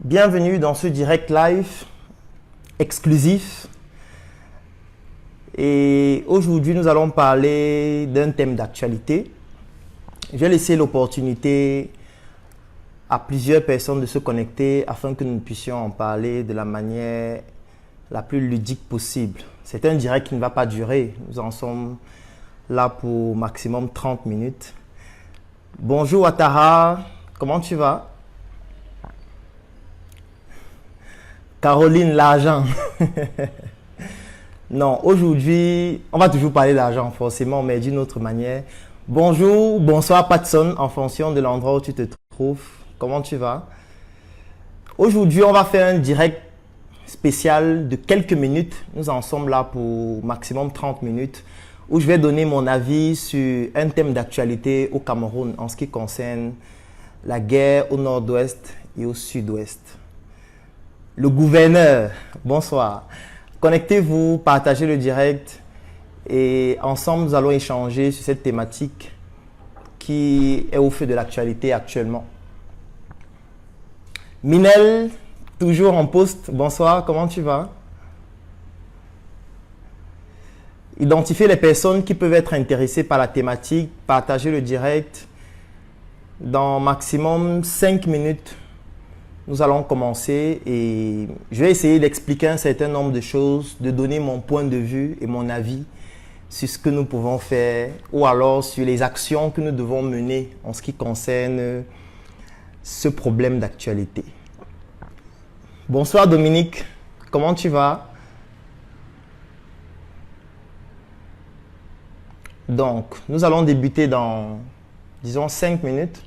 Bienvenue dans ce direct live exclusif. Et aujourd'hui, nous allons parler d'un thème d'actualité. Je vais laisser l'opportunité à plusieurs personnes de se connecter afin que nous puissions en parler de la manière la plus ludique possible. C'est un direct qui ne va pas durer. Nous en sommes là pour maximum 30 minutes. Bonjour Atara, comment tu vas? Caroline, l'argent. Non, aujourd'hui, on va toujours parler d'argent forcément, mais d'une autre manière. Bonjour, bonsoir Patson, en fonction de l'endroit où tu te trouves. Comment tu vas? Aujourd'hui, on va faire un direct spécial de quelques minutes. Nous en sommes là pour maximum 30 minutes, où je vais donner mon avis sur un thème d'actualité au Cameroun en ce qui concerne la guerre au nord-ouest et au sud-ouest. Le gouverneur, bonsoir. Connectez-vous, partagez le direct et ensemble nous allons échanger sur cette thématique qui est au feu de l'actualité actuellement. Minel, toujours en poste, bonsoir, comment tu vas? Identifiez les personnes qui peuvent être intéressées par la thématique, partagez le direct. Dans maximum 5 minutes, nous allons commencer et je vais essayer d'expliquer un certain nombre de choses, de donner mon point de vue et mon avis sur ce que nous pouvons faire ou alors sur les actions que nous devons mener en ce qui concerne ce problème d'actualité. Bonsoir Dominique, comment tu vas? Donc, nous allons débuter dans, disons, 5 minutes.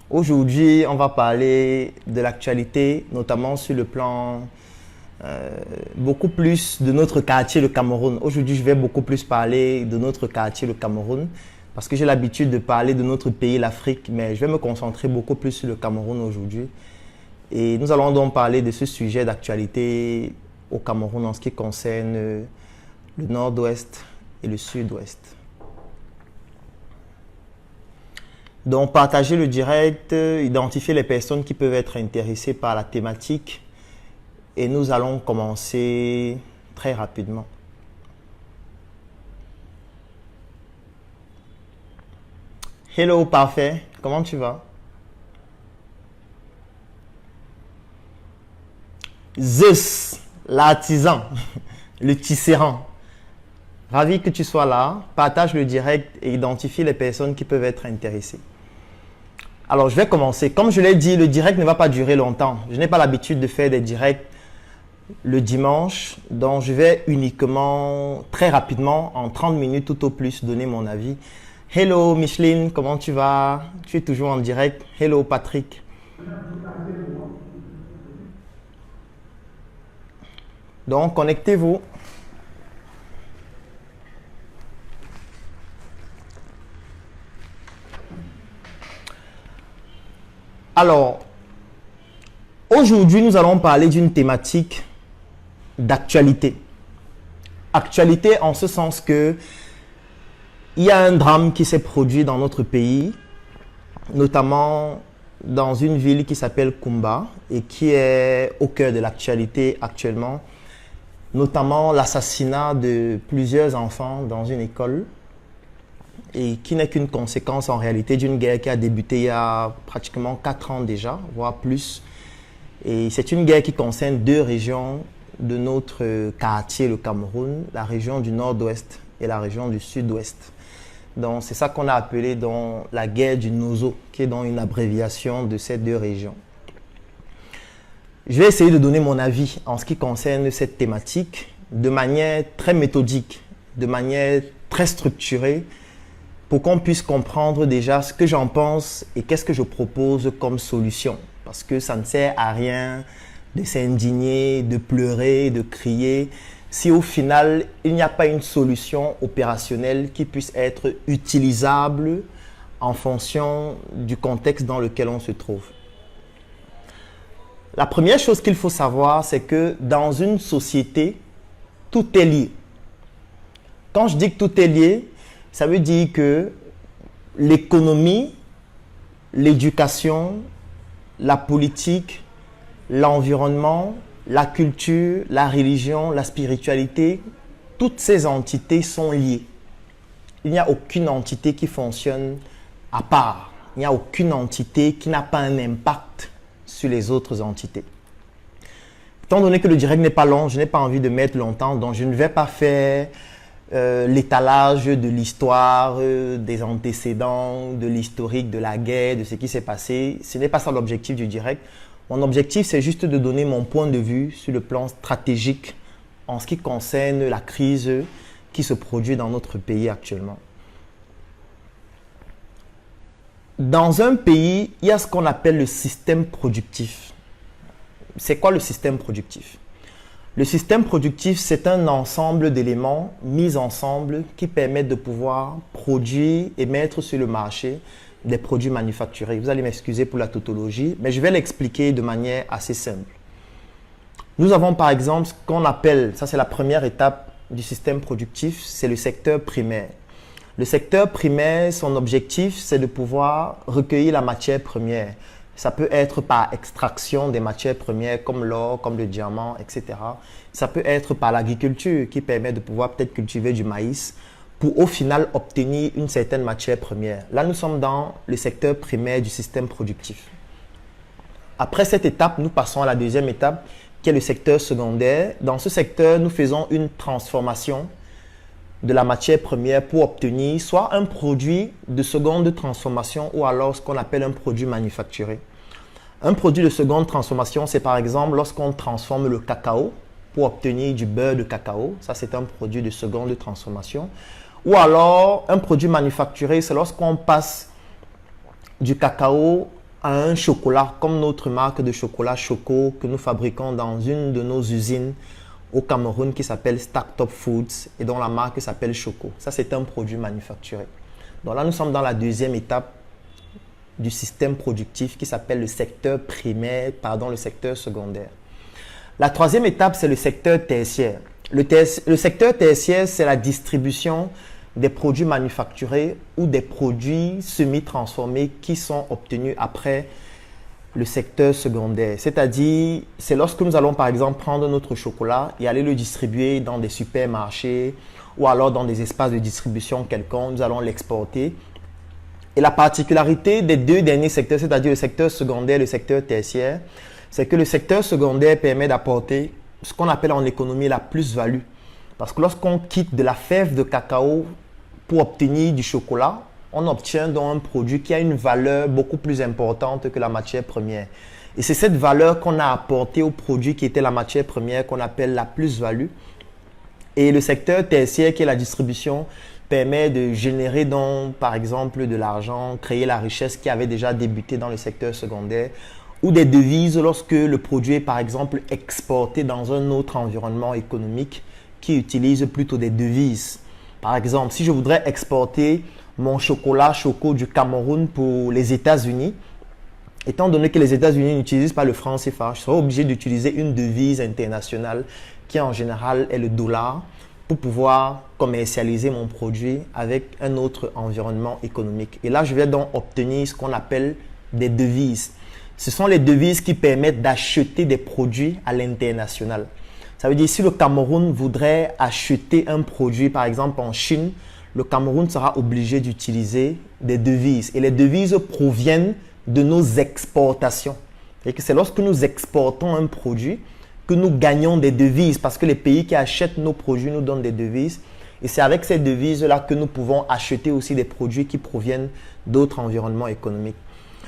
Aujourd'hui, on va parler de l'actualité, notamment sur le plan beaucoup plus de notre quartier, le Cameroun. Aujourd'hui, je vais beaucoup plus parler de notre quartier, le Cameroun, parce que j'ai l'habitude de parler de notre pays, l'Afrique, mais je vais me concentrer beaucoup plus sur le Cameroun aujourd'hui. Et nous allons donc parler de ce sujet d'actualité au Cameroun en ce qui concerne le nord-ouest et le sud-ouest. Donc, partagez le direct, identifiez les personnes qui peuvent être intéressées par la thématique et nous allons commencer très rapidement. Hello, parfait. Comment tu vas? Zeus, l'artisan, le tisserand. Ravi que tu sois là. Partage le direct et identifie les personnes qui peuvent être intéressées. Alors, je vais commencer. Comme je l'ai dit, le direct ne va pas durer longtemps. Je n'ai pas l'habitude de faire des directs le dimanche. Donc, je vais uniquement, très rapidement, en 30 minutes tout au plus, donner mon avis. Hello Micheline, comment tu vas? Tu es toujours en direct. Hello Patrick. Donc, connectez-vous. Alors, aujourd'hui, nous allons parler d'une thématique d'actualité. Actualité en ce sens que il y a un drame qui s'est produit dans notre pays, notamment dans une ville qui s'appelle Kumba et qui est au cœur de l'actualité actuellement, notamment l'assassinat de plusieurs enfants dans une école et qui n'est qu'une conséquence en réalité d'une guerre qui a débuté il y a pratiquement 4 ans déjà, voire plus. Et c'est une guerre qui concerne 2 régions de notre quartier, le Cameroun, la région du nord-ouest et la région du sud-ouest. Donc c'est ça qu'on a appelé donc, la guerre du Nozo, qui est donc une abréviation de ces 2 régions. Je vais essayer de donner mon avis en ce qui concerne cette thématique de manière très méthodique, de manière très structurée, pour qu'on puisse comprendre déjà ce que j'en pense et qu'est-ce que je propose comme solution. Parce que ça ne sert à rien de s'indigner, de pleurer, de crier, si au final, il n'y a pas une solution opérationnelle qui puisse être utilisable en fonction du contexte dans lequel on se trouve. La première chose qu'il faut savoir, c'est que dans une société, tout est lié. Quand je dis que tout est lié, ça veut dire que l'économie, l'éducation, la politique, l'environnement, la culture, la religion, la spiritualité, toutes ces entités sont liées. Il n'y a aucune entité qui fonctionne à part. Il n'y a aucune entité qui n'a pas un impact sur les autres entités. Étant donné que le direct n'est pas long, je n'ai pas envie de mettre longtemps, donc je ne vais pas faire l'étalage de l'histoire, des antécédents, de l'historique, de la guerre, de ce qui s'est passé. Ce n'est pas ça l'objectif du direct. Mon objectif, c'est juste de donner mon point de vue sur le plan stratégique en ce qui concerne la crise qui se produit dans notre pays actuellement. Dans un pays, il y a ce qu'on appelle le système productif. C'est quoi le système productif? Le système productif, c'est un ensemble d'éléments mis ensemble qui permettent de pouvoir produire et mettre sur le marché des produits manufacturés. Vous allez m'excuser pour la tautologie, mais je vais l'expliquer de manière assez simple. Nous avons par exemple ce qu'on appelle, ça c'est la première étape du système productif, c'est le secteur primaire. Le secteur primaire, son objectif, c'est de pouvoir recueillir la matière première. Ça peut être par extraction des matières premières comme l'or, comme le diamant, etc. Ça peut être par l'agriculture qui permet de pouvoir peut-être cultiver du maïs pour au final obtenir une certaine matière première. Là, nous sommes dans le secteur primaire du système productif. Après cette étape, nous passons à la deuxième étape qui est le secteur secondaire. Dans ce secteur, nous faisons une transformation de la matière première pour obtenir soit un produit de seconde transformation ou alors ce qu'on appelle un produit manufacturé. Un produit de seconde transformation, c'est par exemple lorsqu'on transforme le cacao pour obtenir du beurre de cacao. Ça, c'est un produit de seconde transformation. Ou alors, un produit manufacturé, c'est lorsqu'on passe du cacao à un chocolat, comme notre marque de chocolat Choco que nous fabriquons dans une de nos usines au Cameroun qui s'appelle Startup Foods et dont la marque s'appelle Choco. Ça, c'est un produit manufacturé. Donc là, nous sommes dans la deuxième étape du système productif qui s'appelle le secteur primaire, le secteur secondaire. La troisième étape, c'est le secteur tertiaire. Le secteur tertiaire, c'est la distribution des produits manufacturés ou des produits semi-transformés qui sont obtenus après le secteur secondaire. C'est-à-dire, c'est lorsque nous allons par exemple prendre notre chocolat et aller le distribuer dans des supermarchés ou alors dans des espaces de distribution quelconques, nous allons l'exporter. Et la particularité des deux derniers secteurs, c'est-à-dire le secteur secondaire et le secteur tertiaire, c'est que le secteur secondaire permet d'apporter ce qu'on appelle en économie la plus-value. Parce que lorsqu'on quitte de la fève de cacao pour obtenir du chocolat, on obtient donc un produit qui a une valeur beaucoup plus importante que la matière première. Et c'est cette valeur qu'on a apportée au produit qui était la matière première qu'on appelle la plus-value. Et le secteur tertiaire, qui est la distribution, permet de générer donc, par exemple, de l'argent, créer la richesse qui avait déjà débuté dans le secteur secondaire, ou des devises lorsque le produit est, par exemple, exporté dans un autre environnement économique qui utilise plutôt des devises. Par exemple, si je voudrais exporter mon chocolat Choco du Cameroun pour les États-Unis, étant donné que les États-Unis n'utilisent pas le franc CFA, je serai obligé d'utiliser une devise internationale qui en général est le dollar pour pouvoir commercialiser mon produit avec un autre environnement économique. Et là, je vais donc obtenir ce qu'on appelle des devises. Ce sont les devises qui permettent d'acheter des produits à l'international. Ça veut dire si le Cameroun voudrait acheter un produit, par exemple en Chine, le Cameroun sera obligé d'utiliser des devises. Et les devises proviennent de nos exportations. C'est lorsque nous exportons un produit que nous gagnons des devises parce que les pays qui achètent nos produits nous donnent des devises. Et c'est avec ces devises-là que nous pouvons acheter aussi des produits qui proviennent d'autres environnements économiques.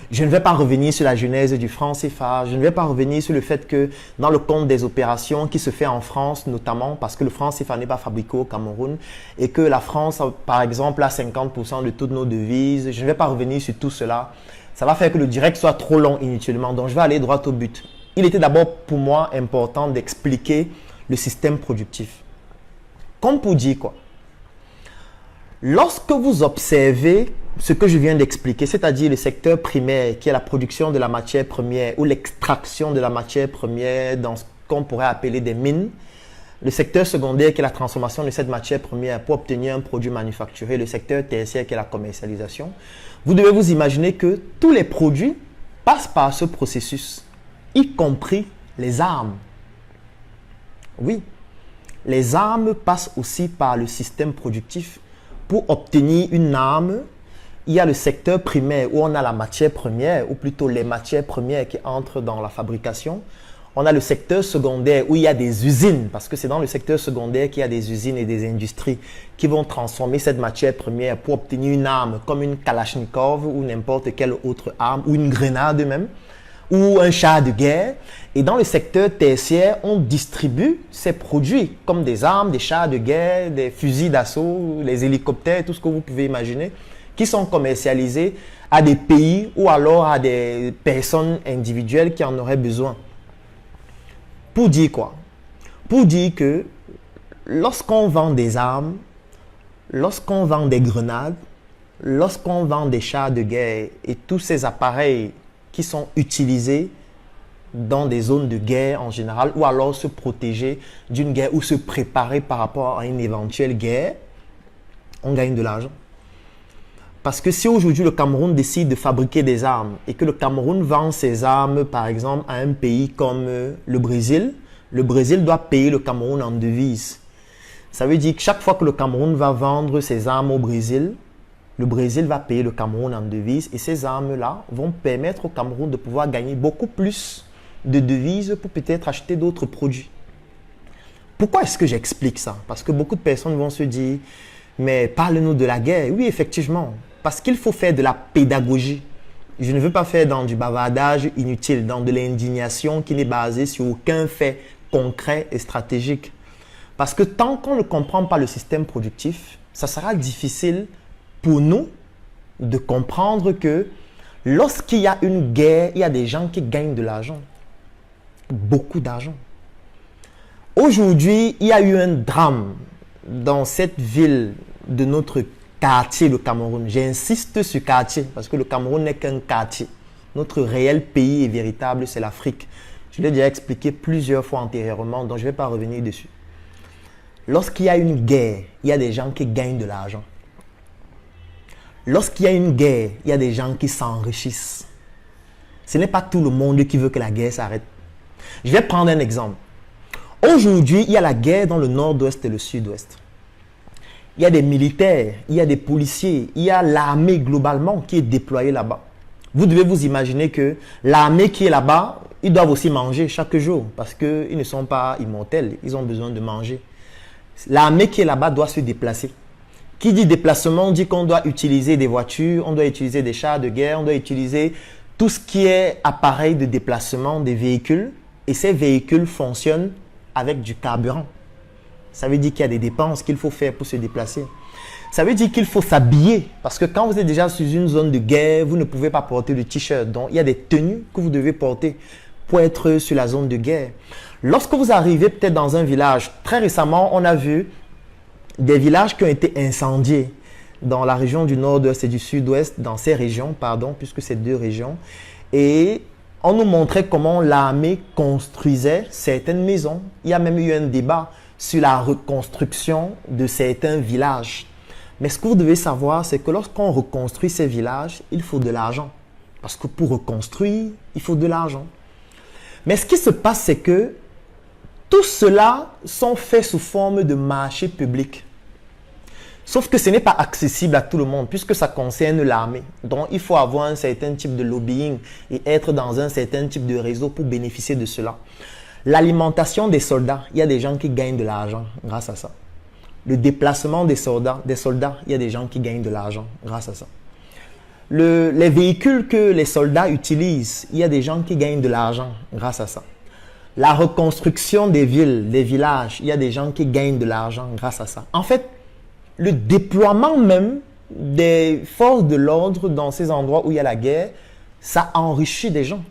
Je ne vais pas revenir sur la genèse du franc CFA. Je ne vais pas revenir sur le fait que dans le compte des opérations qui se fait en France, notamment parce que le franc CFA n'est pas fabriqué au Cameroun et que la France, par exemple, a 50% de toutes nos devises. Je ne vais pas revenir sur tout cela. Ça va faire que le direct soit trop long inutilement. Donc, je vais aller droit au but. Il était d'abord pour moi important d'expliquer le système productif. Comme pour dire quoi? Lorsque vous observez ce que je viens d'expliquer, c'est-à-dire le secteur primaire qui est la production de la matière première ou l'extraction de la matière première dans ce qu'on pourrait appeler des mines, le secteur secondaire qui est la transformation de cette matière première pour obtenir un produit manufacturé, le secteur tertiaire qui est la commercialisation, vous devez vous imaginer que tous les produits passent par ce processus, y compris les armes. Oui, les armes passent aussi par le système productif. Pour obtenir une arme, il y a le secteur primaire où on a la matière première, ou plutôt les matières premières qui entrent dans la fabrication. On a le secteur secondaire où il y a des usines, parce que c'est dans le secteur secondaire qu'il y a des usines et des industries qui vont transformer cette matière première pour obtenir une arme comme une Kalachnikov ou n'importe quelle autre arme, ou une grenade même, ou un char de guerre. Et dans le secteur tertiaire, on distribue ces produits comme des armes, des chars de guerre, des fusils d'assaut, les hélicoptères, tout ce que vous pouvez imaginer, qui sont commercialisés à des pays ou alors à des personnes individuelles qui en auraient besoin. Pour dire quoi? Pour dire que lorsqu'on vend des armes, lorsqu'on vend des grenades, lorsqu'on vend des chars de guerre et tous ces appareils qui sont utilisés dans des zones de guerre en général, ou alors se protéger d'une guerre ou se préparer par rapport à une éventuelle guerre, on gagne de l'argent. Parce que si aujourd'hui le Cameroun décide de fabriquer des armes et que le Cameroun vend ses armes par exemple à un pays comme le Brésil doit payer le Cameroun en devises. Ça veut dire que chaque fois que le Cameroun va vendre ses armes au Brésil, le Brésil va payer le Cameroun en devises et ces armes-là vont permettre au Cameroun de pouvoir gagner beaucoup plus de devises pour peut-être acheter d'autres produits. Pourquoi est-ce que j'explique ça? Parce que beaucoup de personnes vont se dire, mais parle-nous de la guerre. Oui, effectivement, parce qu'il faut faire de la pédagogie. Je ne veux pas faire dans du bavardage inutile, dans de l'indignation qui n'est basée sur aucun fait concret et stratégique. Parce que tant qu'on ne comprend pas le système productif, ça sera difficile pour nous de comprendre que lorsqu'il y a une guerre, il y a des gens qui gagnent de l'argent. Beaucoup d'argent. Aujourd'hui, il y a eu un drame dans cette ville de notre quartier, le Cameroun. J'insiste sur quartier parce que le Cameroun n'est qu'un quartier. Notre réel pays et véritable, c'est l'Afrique. Je l'ai déjà expliqué plusieurs fois antérieurement, donc je ne vais pas revenir dessus. Lorsqu'il y a une guerre, il y a des gens qui gagnent de l'argent. Lorsqu'il y a une guerre, il y a des gens qui s'enrichissent. Ce n'est pas tout le monde qui veut que la guerre s'arrête. Je vais prendre un exemple. Aujourd'hui, il y a la guerre dans le nord-ouest et le sud-ouest. Il y a des militaires, il y a des policiers, il y a l'armée globalement qui est déployée là-bas. Vous devez vous imaginer que l'armée qui est là-bas, ils doivent aussi manger chaque jour parce qu'ils ne sont pas immortels, ils ont besoin de manger. L'armée qui est là-bas doit se déplacer. Qui dit déplacement dit qu'on doit utiliser des voitures, on doit utiliser des chars de guerre, on doit utiliser tout ce qui est appareil de déplacement des véhicules. Et ces véhicules fonctionnent avec du carburant. Ça veut dire qu'il y a des dépenses qu'il faut faire pour se déplacer. Ça veut dire qu'il faut s'habiller. Parce que quand vous êtes déjà sur une zone de guerre, vous ne pouvez pas porter de t-shirt. Donc, il y a des tenues que vous devez porter pour être sur la zone de guerre. Lorsque vous arrivez peut-être dans un village, très récemment, on a vu des villages qui ont été incendiés dans la région du nord-ouest et du sud-ouest, dans ces régions, pardon, puisque c'est deux régions. Et on nous montrait comment l'armée construisait certaines maisons. Il y a même eu un débat sur la reconstruction de certains villages. Mais ce que vous devez savoir, c'est que lorsqu'on reconstruit ces villages, il faut de l'argent. Parce que pour reconstruire, il faut de l'argent. Mais ce qui se passe, c'est que tout cela sont faits sous forme de marché public. Sauf que ce n'est pas accessible à tout le monde puisque ça concerne l'armée. Donc, il faut avoir un certain type de lobbying et être dans un certain type de réseau pour bénéficier de cela. L'alimentation des soldats, il y a des gens qui gagnent de l'argent grâce à ça. Le déplacement des soldats, il y a des gens qui gagnent de l'argent grâce à ça. Les véhicules que les soldats utilisent, il y a des gens qui gagnent de l'argent grâce à ça. La reconstruction des villes, des villages, il y a des gens qui gagnent de l'argent grâce à ça. En fait, le déploiement même des forces de l'ordre dans ces endroits où il y a la guerre, ça enrichit des gens.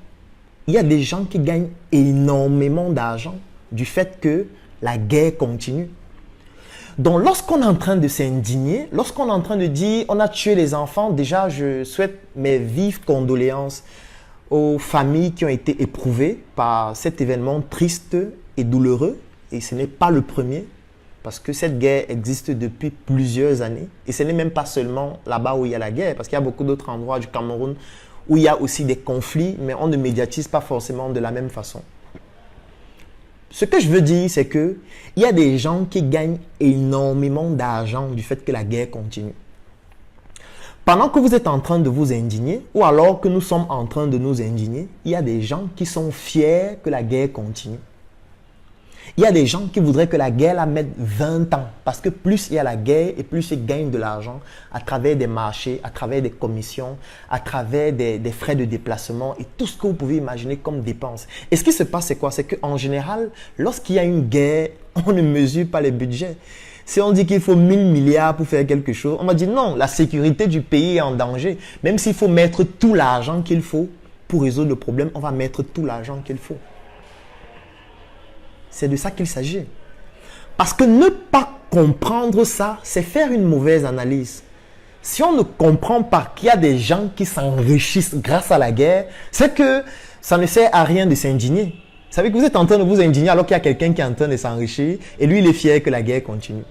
Il y a des gens qui gagnent énormément d'argent du fait que la guerre continue. Donc, lorsqu'on est en train de s'indigner, lorsqu'on est en train de dire on a tué les enfants, déjà, je souhaite mes vives condoléances aux familles qui ont été éprouvées par cet événement triste et douloureux. Et ce n'est pas le premier, parce que cette guerre existe depuis plusieurs années. Et ce n'est même pas seulement là-bas où il y a la guerre, parce qu'il y a beaucoup d'autres endroits du Cameroun où il y a aussi des conflits, mais on ne médiatise pas forcément de la même façon. Ce que je veux dire, c'est qu'il y a des gens qui gagnent énormément d'argent du fait que la guerre continue. Pendant que vous êtes en train de vous indigner, ou alors que nous sommes en train de nous indigner, il y a des gens qui sont fiers que la guerre continue. Il y a des gens qui voudraient que la guerre la mette 20 ans, parce que plus il y a la guerre et plus ils gagnent de l'argent à travers des marchés, à travers des commissions, à travers des frais de déplacement et tout ce que vous pouvez imaginer comme dépenses. Et ce qui se passe, c'est quoi? C'est qu'en général, lorsqu'il y a une guerre, on ne mesure pas les budgets. Si on dit qu'il faut 1000 milliards pour faire quelque chose, on va dire non, la sécurité du pays est en danger. Même s'il faut mettre tout l'argent qu'il faut pour résoudre le problème, on va mettre tout l'argent qu'il faut. C'est de ça qu'il s'agit. Parce que ne pas comprendre ça, c'est faire une mauvaise analyse. Si on ne comprend pas qu'il y a des gens qui s'enrichissent grâce à la guerre, c'est que ça ne sert à rien de s'indigner. Vous savez que vous êtes en train de vous indigner alors qu'il y a quelqu'un qui est en train de s'enrichir et lui, il est fier que la guerre continue.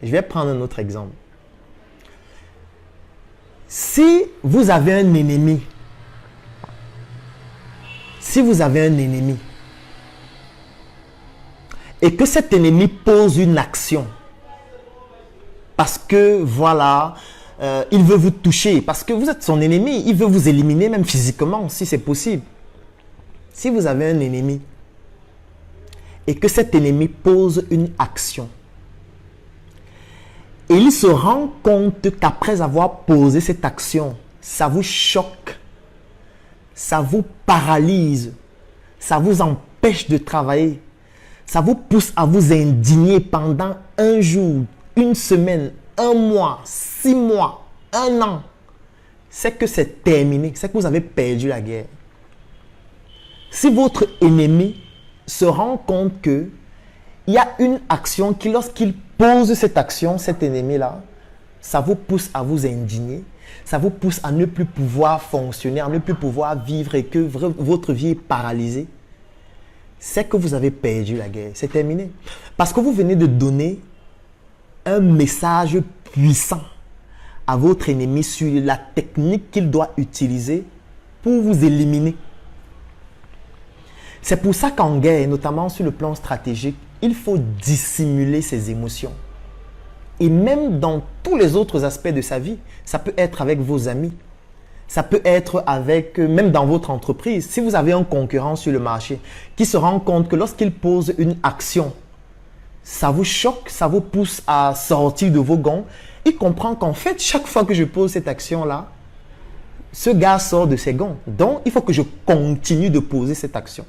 Je vais prendre un autre exemple. Si vous avez un ennemi, et que cet ennemi pose une action, parce que voilà, il veut vous toucher, parce que vous êtes son ennemi, il veut vous éliminer même physiquement, si c'est possible. Si vous avez un ennemi, et que cet ennemi pose une action, et il se rend compte qu'après avoir posé cette action, ça vous choque, ça vous paralyse, ça vous empêche de travailler, ça vous pousse à vous indigner pendant un jour, une semaine, un mois, 6 mois, 1 an. C'est que c'est terminé, c'est que vous avez perdu la guerre. Si votre ennemi se rend compte qu'il y a une action qui, lorsqu'il pose cette action, cet ennemi-là, ça vous pousse à vous indigner, ça vous pousse à ne plus pouvoir fonctionner, à ne plus pouvoir vivre et que votre vie est paralysée, c'est que vous avez perdu la guerre. C'est terminé. Parce que vous venez de donner un message puissant à votre ennemi sur la technique qu'il doit utiliser pour vous éliminer. C'est pour ça qu'en guerre, notamment sur le plan stratégique, il faut dissimuler ses émotions. Et même dans tous les autres aspects de sa vie, ça peut être avec vos amis, ça peut être avec, même dans votre entreprise. Si vous avez un concurrent sur le marché qui se rend compte que lorsqu'il pose une action, ça vous choque, ça vous pousse à sortir de vos gonds, il comprend qu'en fait, chaque fois que je pose cette action-là, ce gars sort de ses gonds. Donc, il faut que je continue de poser cette action.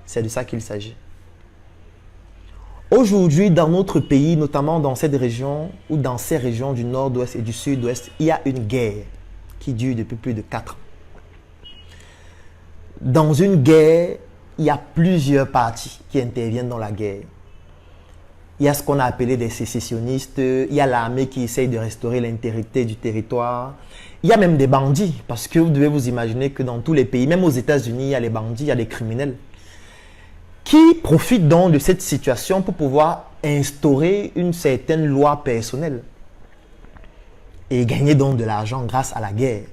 C'est de ça qu'il s'agit. Aujourd'hui, dans notre pays, notamment dans cette région ou dans ces régions du nord-ouest et du sud-ouest, il y a une guerre qui dure depuis plus de 4 ans. Dans une guerre, il y a plusieurs parties qui interviennent dans la guerre. Il y a ce qu'on a appelé des sécessionnistes, il y a l'armée qui essaye de restaurer l'intégrité du territoire. Il y a même des bandits, parce que vous devez vous imaginer que dans tous les pays, même aux États-Unis, il y a les bandits, il y a les criminels, qui profitent donc de cette situation pour pouvoir instaurer une certaine loi personnelle et gagner donc de l'argent grâce à la guerre.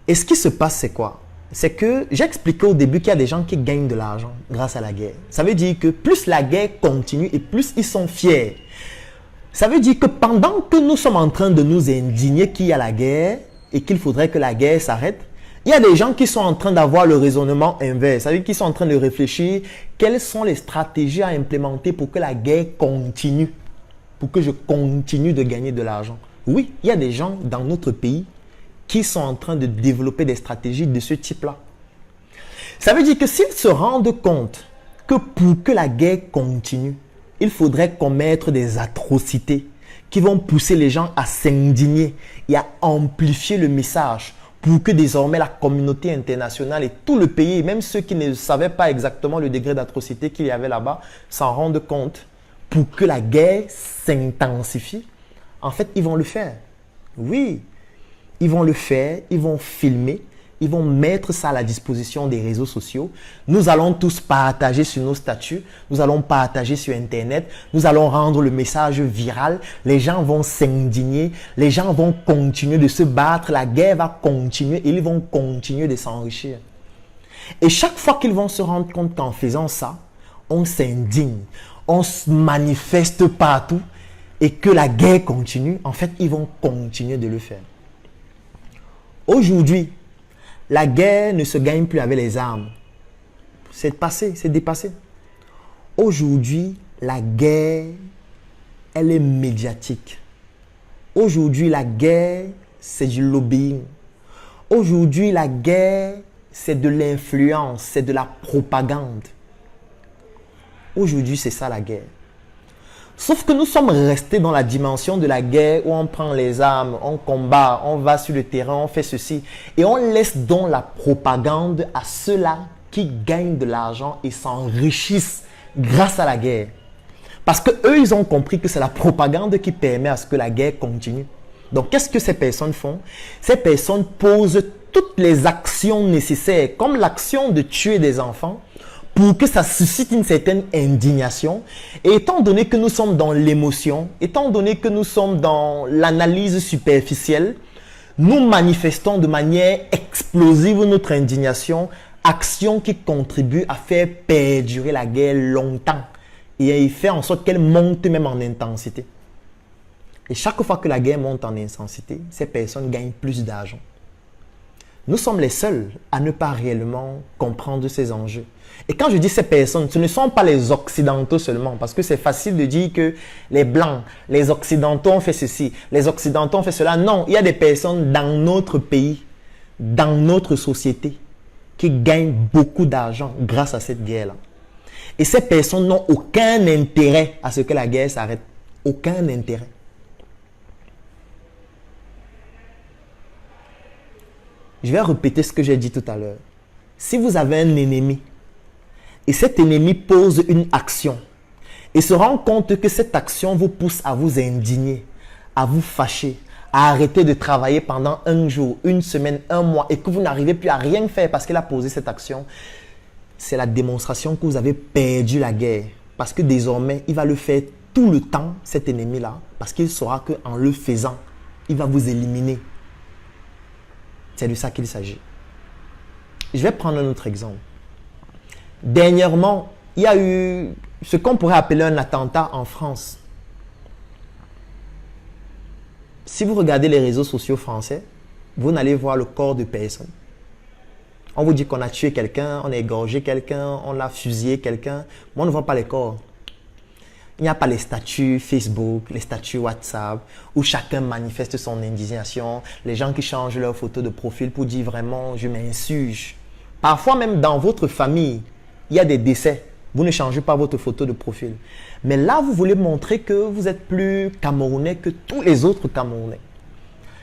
Et ce qui se passe, c'est quoi? C'est que j'ai expliqué au début qu'il y a des gens qui gagnent de l'argent grâce à la guerre. Ça veut dire que plus la guerre continue et plus ils sont fiers. Ça veut dire que pendant que nous sommes en train de nous indigner qu'il y a la guerre et qu'il faudrait que la guerre s'arrête, il y a des gens qui sont en train d'avoir le raisonnement inverse. Ça veut dire qu'ils sont en train de réfléchir quelles sont les stratégies à implémenter pour que la guerre continue. pour que je continue de gagner de l'argent. Oui, il y a des gens dans notre pays qui sont en train de développer des stratégies de ce type-là. Ça veut dire que s'ils se rendent compte que pour que la guerre continue, il faudrait commettre des atrocités qui vont pousser les gens à s'indigner et à amplifier le message pour que désormais la communauté internationale et tout le pays, même ceux qui ne savaient pas exactement le degré d'atrocité qu'il y avait là-bas, s'en rendent compte pour que la guerre s'intensifie. En fait, ils vont le faire. Oui, ils vont le faire, ils vont filmer, ils vont mettre ça à la disposition des réseaux sociaux. Nous allons tous partager sur nos statuts, nous allons partager sur Internet, nous allons rendre le message viral. Les gens vont s'indigner, les gens vont continuer de se battre, la guerre va continuer et ils vont continuer de s'enrichir. Et chaque fois qu'ils vont se rendre compte qu'en faisant ça, on s'indigne, on se manifeste partout et que la guerre continue, en fait, ils vont continuer de le faire. Aujourd'hui, la guerre ne se gagne plus avec les armes. C'est passé, c'est dépassé. Aujourd'hui, la guerre, elle est médiatique. Aujourd'hui, la guerre, c'est du lobbying. Aujourd'hui, la guerre, c'est de l'influence, c'est de la propagande. Aujourd'hui, c'est ça la guerre. Sauf que nous sommes restés dans la dimension de la guerre où on prend les armes, on combat, on va sur le terrain, on fait ceci. Et on laisse donc la propagande à ceux-là qui gagnent de l'argent et s'enrichissent grâce à la guerre. Parce qu'eux, ils ont compris que c'est la propagande qui permet à ce que la guerre continue. Donc, qu'est-ce que ces personnes font? Ces personnes posent toutes les actions nécessaires, comme l'action de tuer des enfants, pour que ça suscite une certaine indignation. Et étant donné que nous sommes dans l'émotion, étant donné que nous sommes dans l'analyse superficielle, nous manifestons de manière explosive notre indignation, action qui contribue à faire perdurer la guerre longtemps et faire en sorte qu'elle monte même en intensité. Et chaque fois que la guerre monte en intensité, ces personnes gagnent plus d'argent. Nous sommes les seuls à ne pas réellement comprendre ces enjeux. Et quand je dis ces personnes, ce ne sont pas les Occidentaux seulement, parce que c'est facile de dire que les Blancs, les Occidentaux ont fait ceci, les Occidentaux ont fait cela. Non, il y a des personnes dans notre pays, dans notre société, qui gagnent beaucoup d'argent grâce à cette guerre-là. Et ces personnes n'ont aucun intérêt à ce que la guerre s'arrête. Aucun intérêt. Je vais répéter ce que j'ai dit tout à l'heure. Si vous avez un ennemi et cet ennemi pose une action et se rend compte que cette action vous pousse à vous indigner, à vous fâcher, à arrêter de travailler pendant un jour, une semaine, un mois et que vous n'arrivez plus à rien faire parce qu'il a posé cette action, c'est la démonstration que vous avez perdu la guerre. Parce que désormais, il va le faire tout le temps, cet ennemi-là, parce qu'il saura qu'en le faisant, il va vous éliminer. C'est de ça qu'il s'agit. Je vais prendre un autre exemple. Dernièrement, il y a eu ce qu'on pourrait appeler un attentat en France. Si vous regardez les réseaux sociaux français, vous n'allez voir le corps de personne. On vous dit qu'on a tué quelqu'un, on a égorgé quelqu'un, on a fusillé quelqu'un. Mais on ne voit pas les corps. Il n'y a pas les statuts Facebook, les statuts WhatsApp, où chacun manifeste son indignation. Les gens qui changent leur photo de profil pour dire vraiment, je m'insurge. Parfois même dans votre famille, il y a des décès. Vous ne changez pas votre photo de profil. Mais là, vous voulez montrer que vous êtes plus Camerounais que tous les autres Camerounais.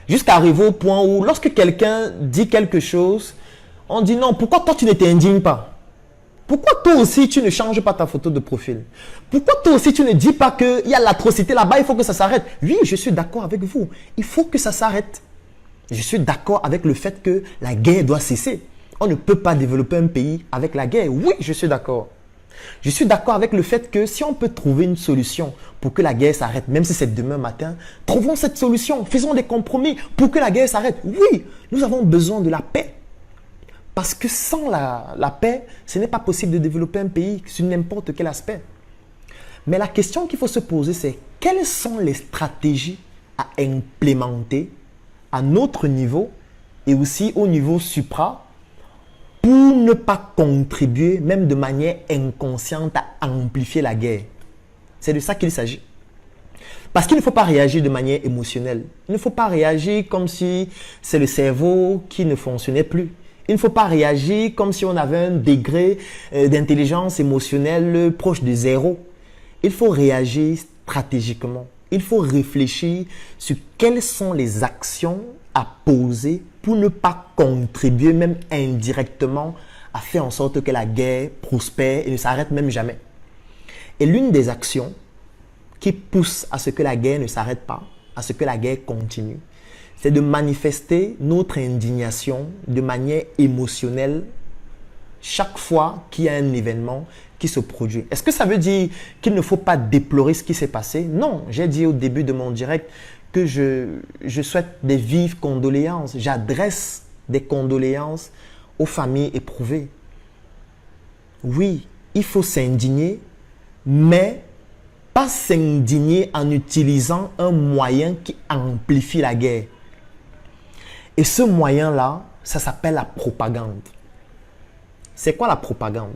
Jusqu'à arriver au point où, lorsque quelqu'un dit quelque chose, on dit non, pourquoi toi tu ne t'indignes pas? Pourquoi toi aussi tu ne changes pas ta photo de profil? Pourquoi toi aussi tu ne dis pas qu'il y a l'atrocité là-bas, il faut que ça s'arrête? Oui, je suis d'accord avec vous. Il faut que ça s'arrête. Je suis d'accord avec le fait que la guerre doit cesser. On ne peut pas développer un pays avec la guerre. Oui, je suis d'accord. Je suis d'accord avec le fait que si on peut trouver une solution pour que la guerre s'arrête, même si c'est demain matin, trouvons cette solution, faisons des compromis pour que la guerre s'arrête. Oui, nous avons besoin de la paix. Parce que sans la paix, ce n'est pas possible de développer un pays sur n'importe quel aspect. Mais la question qu'il faut se poser, c'est quelles sont les stratégies à implémenter à notre niveau et aussi au niveau supra pour ne pas contribuer, même de manière inconsciente, à amplifier la guerre. C'est de ça qu'il s'agit. Parce qu'il ne faut pas réagir de manière émotionnelle. Il ne faut pas réagir comme si c'est le cerveau qui ne fonctionnait plus. Il ne faut pas réagir comme si on avait un degré d'intelligence émotionnelle proche de zéro. Il faut réagir stratégiquement. Il faut réfléchir sur quelles sont les actions à poser pour ne pas contribuer, même indirectement, à faire en sorte que la guerre prospère et ne s'arrête même jamais. Et l'une des actions qui pousse à ce que la guerre ne s'arrête pas, à ce que la guerre continue, c'est de manifester notre indignation de manière émotionnelle chaque fois qu'il y a un événement qui se produit. Est-ce que ça veut dire qu'il ne faut pas déplorer ce qui s'est passé? Non, j'ai dit au début de mon direct que je souhaite des vives condoléances. J'adresse des condoléances aux familles éprouvées. Oui, il faut s'indigner, mais pas s'indigner en utilisant un moyen qui amplifie la guerre. Et ce moyen-là, ça s'appelle la propagande. C'est quoi la propagande?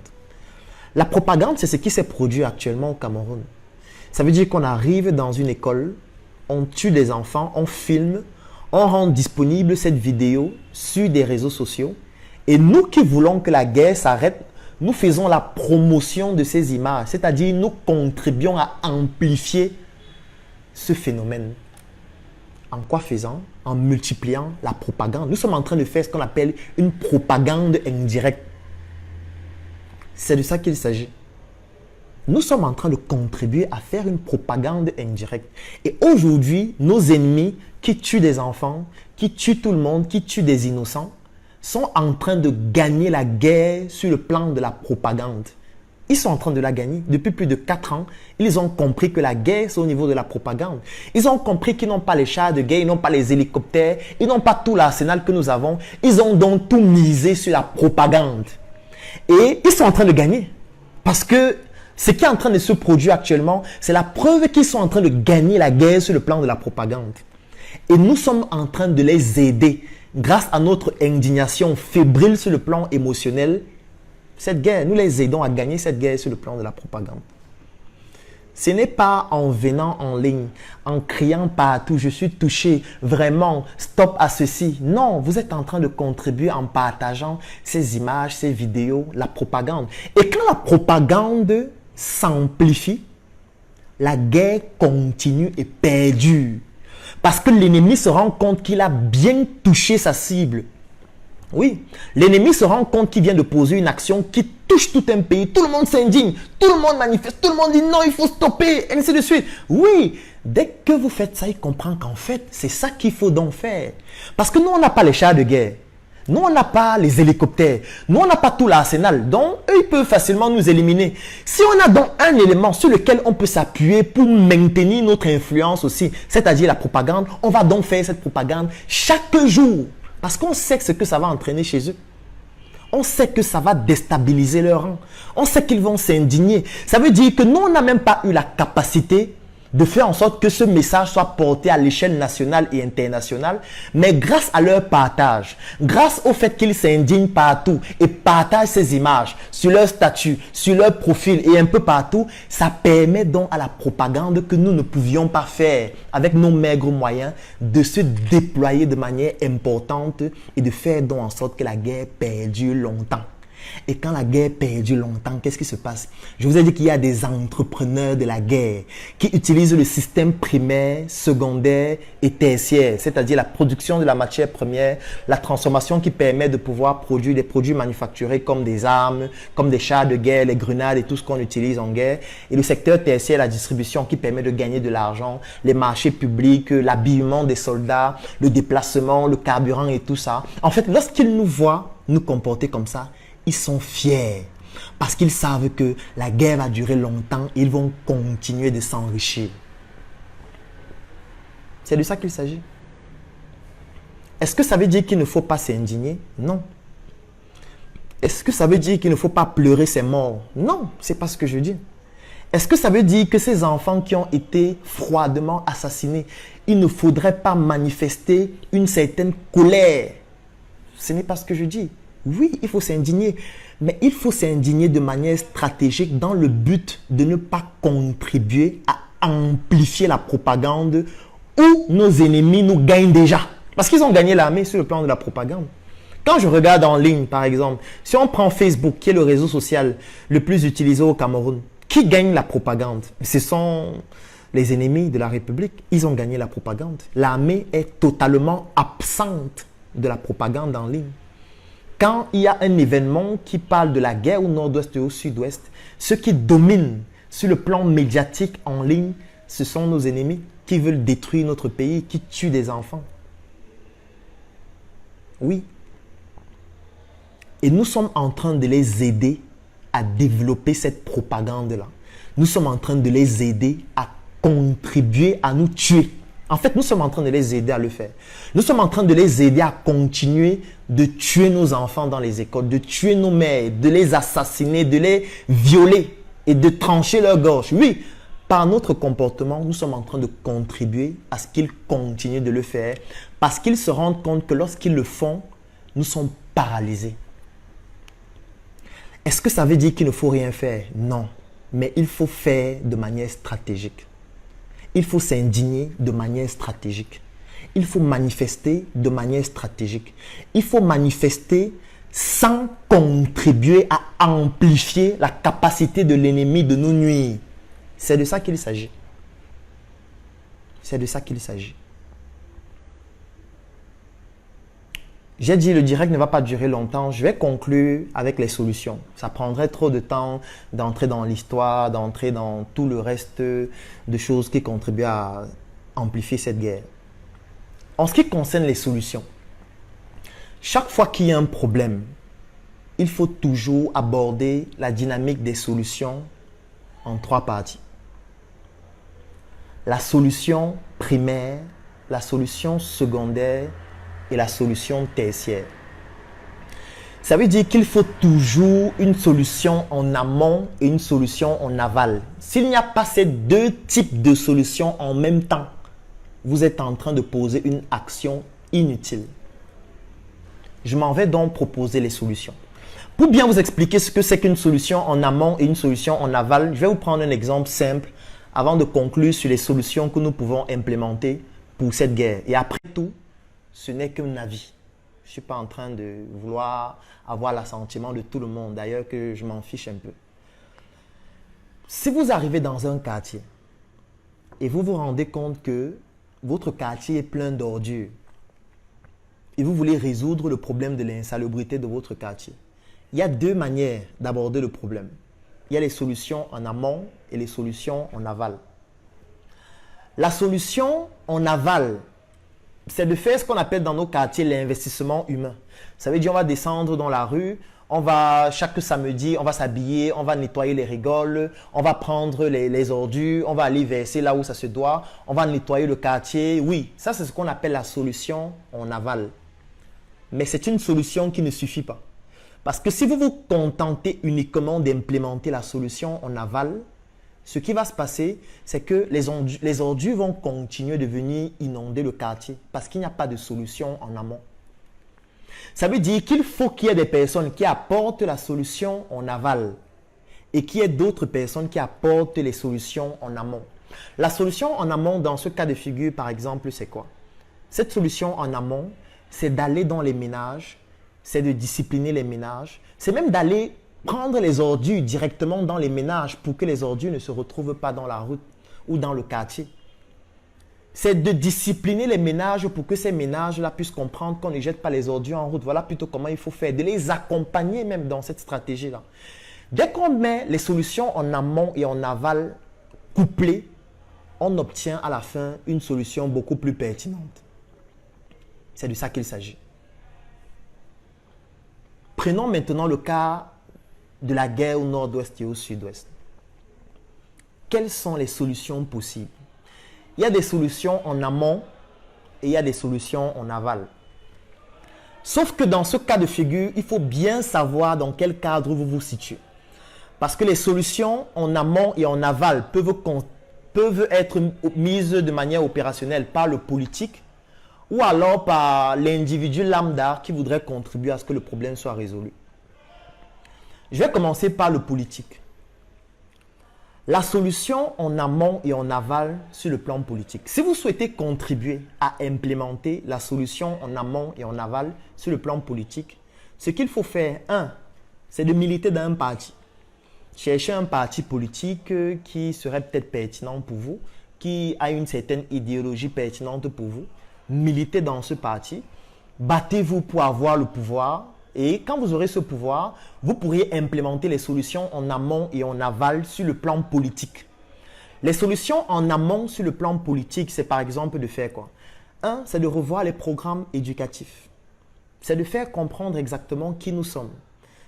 La propagande, c'est ce qui s'est produit actuellement au Cameroun. Ça veut dire qu'on arrive dans une école, on tue des enfants, on filme, on rend disponible cette vidéo sur des réseaux sociaux. Et nous qui voulons que la guerre s'arrête, nous faisons la promotion de ces images. C'est-à-dire, nous contribuons à amplifier ce phénomène. En quoi faisant? En multipliant la propagande. Nous sommes en train de faire ce qu'on appelle une propagande indirecte. C'est de ça qu'il s'agit. Nous sommes en train de contribuer à faire une propagande indirecte. Et aujourd'hui, nos ennemis qui tuent des enfants, qui tuent tout le monde, qui tuent des innocents, sont en train de gagner la guerre sur le plan de la propagande. Ils sont en train de la gagner. Depuis plus de 4 ans, ils ont compris que la guerre, c'est au niveau de la propagande. Ils ont compris qu'ils n'ont pas les chars de guerre, ils n'ont pas les hélicoptères, ils n'ont pas tout l'arsenal que nous avons. Ils ont donc tout misé sur la propagande. Et ils sont en train de gagner. Parce que ce qui est en train de se produire actuellement, c'est la preuve qu'ils sont en train de gagner la guerre sur le plan de la propagande. Et nous sommes en train de les aider. Grâce à notre indignation fébrile sur le plan émotionnel, cette guerre, nous les aidons à gagner cette guerre sur le plan de la propagande. Ce n'est pas en venant en ligne, en criant partout, je suis touché, vraiment, stop à ceci. Non, vous êtes en train de contribuer en partageant ces images, ces vidéos, la propagande. Et quand la propagande s'amplifie, la guerre continue et perdure. Parce que l'ennemi se rend compte qu'il a bien touché sa cible. Oui, l'ennemi se rend compte qu'il vient de poser une action qui touche tout un pays. Tout le monde s'indigne, tout le monde manifeste, tout le monde dit non, il faut stopper, et ainsi de suite. Oui, dès que vous faites ça, il comprend qu'en fait, c'est ça qu'il faut donc faire. Parce que nous, on n'a pas les chars de guerre. Nous, on n'a pas les hélicoptères. Nous, on n'a pas tout l'arsenal. Donc, eux, ils peuvent facilement nous éliminer. Si on a donc un élément sur lequel on peut s'appuyer pour maintenir notre influence aussi, c'est-à-dire la propagande, on va donc faire cette propagande chaque jour. Parce qu'on sait ce que ça va entraîner chez eux. On sait que ça va déstabiliser leur rang. On sait qu'ils vont s'indigner. Ça veut dire que nous, on n'a même pas eu la capacité de faire en sorte que ce message soit porté à l'échelle nationale et internationale, mais grâce à leur partage, grâce au fait qu'ils s'indignent partout et partagent ces images sur leur statut, sur leur profil et un peu partout, ça permet donc à la propagande que nous ne pouvions pas faire avec nos maigres moyens de se déployer de manière importante et de faire donc en sorte que la guerre perdure longtemps. Et quand la guerre perdure longtemps, qu'est-ce qui se passe? Je vous ai dit qu'il y a des entrepreneurs de la guerre qui utilisent le système primaire, secondaire et tertiaire, c'est-à-dire la production de la matière première, la transformation qui permet de pouvoir produire des produits manufacturés comme des armes, comme des chars de guerre, les grenades et tout ce qu'on utilise en guerre. Et le secteur tertiaire, la distribution qui permet de gagner de l'argent, les marchés publics, l'habillement des soldats, le déplacement, le carburant et tout ça. En fait, lorsqu'ils nous voient nous comporter comme ça, ils sont fiers parce qu'ils savent que la guerre va durer longtemps et ils vont continuer de s'enrichir. C'est de ça qu'il s'agit. Est-ce que ça veut dire qu'il ne faut pas s'indigner? Non. Est-ce que ça veut dire qu'il ne faut pas pleurer ses morts? Non, c'est pas ce que je dis. Est-ce que ça veut dire que ces enfants qui ont été froidement assassinés, il ne faudrait pas manifester une certaine colère? Ce n'est pas ce que je dis. Oui, il faut s'indigner, mais il faut s'indigner de manière stratégique dans le but de ne pas contribuer à amplifier la propagande où nos ennemis nous gagnent déjà. Parce qu'ils ont gagné l'armée sur le plan de la propagande. Quand je regarde en ligne, par exemple, si on prend Facebook, qui est le réseau social le plus utilisé au Cameroun, qui gagne la propagande? Ce sont les ennemis de la République. Ils ont gagné la propagande. L'armée est totalement absente de la propagande en ligne. Quand il y a un événement qui parle de la guerre au nord-ouest et au sud-ouest, ceux qui dominent sur le plan médiatique en ligne, ce sont nos ennemis qui veulent détruire notre pays, qui tuent des enfants. Oui. Et nous sommes en train de les aider à développer cette propagande-là. Nous sommes en train de les aider à contribuer à nous tuer. En fait, nous sommes en train de les aider à le faire. Nous sommes en train de les aider à continuer de tuer nos enfants dans les écoles, de tuer nos mères, de les assassiner, de les violer et de trancher leur gorge. Oui, par notre comportement, nous sommes en train de contribuer à ce qu'ils continuent de le faire parce qu'ils se rendent compte que lorsqu'ils le font, nous sommes paralysés. Est-ce que ça veut dire qu'il ne faut rien faire? Non, mais il faut faire de manière stratégique. Il faut s'indigner de manière stratégique. Il faut manifester de manière stratégique. Il faut manifester sans contribuer à amplifier la capacité de l'ennemi de nous nuire. C'est de ça qu'il s'agit. C'est de ça qu'il s'agit. J'ai dit le direct ne va pas durer longtemps. Je vais conclure avec les solutions. Ça prendrait trop de temps d'entrer dans l'histoire, d'entrer dans tout le reste de choses qui contribuent à amplifier cette guerre. En ce qui concerne les solutions, chaque fois qu'il y a un problème, il faut toujours aborder la dynamique des solutions en 3 parties. La solution primaire, la solution secondaire et la solution tertiaire. Ça veut dire qu'il faut toujours une solution en amont et une solution en aval. S'il n'y a pas ces 2 types de solutions en même temps, vous êtes en train de poser une action inutile. Je m'en vais donc proposer les solutions. Pour bien vous expliquer ce que c'est qu'une solution en amont et une solution en aval, je vais vous prendre un exemple simple avant de conclure sur les solutions que nous pouvons implémenter pour cette guerre. Et après tout, ce n'est qu'un avis. Je ne suis pas en train de vouloir avoir l'assentiment de tout le monde, d'ailleurs que je m'en fiche un peu. Si vous arrivez dans un quartier et vous vous rendez compte que votre quartier est plein d'ordures et vous voulez résoudre le problème de l'insalubrité de votre quartier, il y a 2 manières d'aborder le problème. Il y a les solutions en amont et les solutions en aval. La solution en aval, c'est de faire ce qu'on appelle dans nos quartiers l'investissement humain. Ça veut dire on va descendre dans la rue, chaque samedi, on va s'habiller, on va nettoyer les rigoles, on va prendre les ordures, on va aller verser là où ça se doit, on va nettoyer le quartier. Oui, ça c'est ce qu'on appelle la solution en aval. Mais c'est une solution qui ne suffit pas. Parce que si vous vous contentez uniquement d'implémenter la solution en aval, ce qui va se passer, c'est que les ordures vont continuer de venir inonder le quartier parce qu'il n'y a pas de solution en amont. Ça veut dire qu'il faut qu'il y ait des personnes qui apportent la solution en aval et qu'il y ait d'autres personnes qui apportent les solutions en amont. La solution en amont, dans ce cas de figure, par exemple, c'est quoi? Cette solution en amont, c'est d'aller dans les ménages, c'est de discipliner les ménages, c'est même d'aller prendre les ordures directement dans les ménages pour que les ordures ne se retrouvent pas dans la route ou dans le quartier. C'est de discipliner les ménages pour que ces ménages-là puissent comprendre qu'on ne jette pas les ordures en route. Voilà plutôt comment il faut faire, de les accompagner même dans cette stratégie-là. Dès qu'on met les solutions en amont et en aval couplées, on obtient à la fin une solution beaucoup plus pertinente. C'est de ça qu'il s'agit. Prenons maintenant le cas de la guerre au nord-ouest et au sud-ouest. Quelles sont les solutions possibles? Il y a des solutions en amont et il y a des solutions en aval. Sauf que dans ce cas de figure, il faut bien savoir dans quel cadre vous vous situez. Parce que les solutions en amont et en aval peuvent être mises de manière opérationnelle par le politique ou alors par l'individu lambda qui voudrait contribuer à ce que le problème soit résolu. Je vais commencer par le politique. La solution en amont et en aval sur le plan politique. Si vous souhaitez contribuer à implémenter la solution en amont et en aval sur le plan politique, ce qu'il faut faire, c'est de militer dans un parti. Cherchez un parti politique qui serait peut-être pertinent pour vous, qui a une certaine idéologie pertinente pour vous. Militez dans ce parti, battez-vous pour avoir le pouvoir et quand vous aurez ce pouvoir, vous pourriez implémenter les solutions en amont et en aval sur le plan politique. Les solutions en amont sur le plan politique, c'est par exemple de faire quoi? C'est de revoir les programmes éducatifs. C'est de faire comprendre exactement qui nous sommes.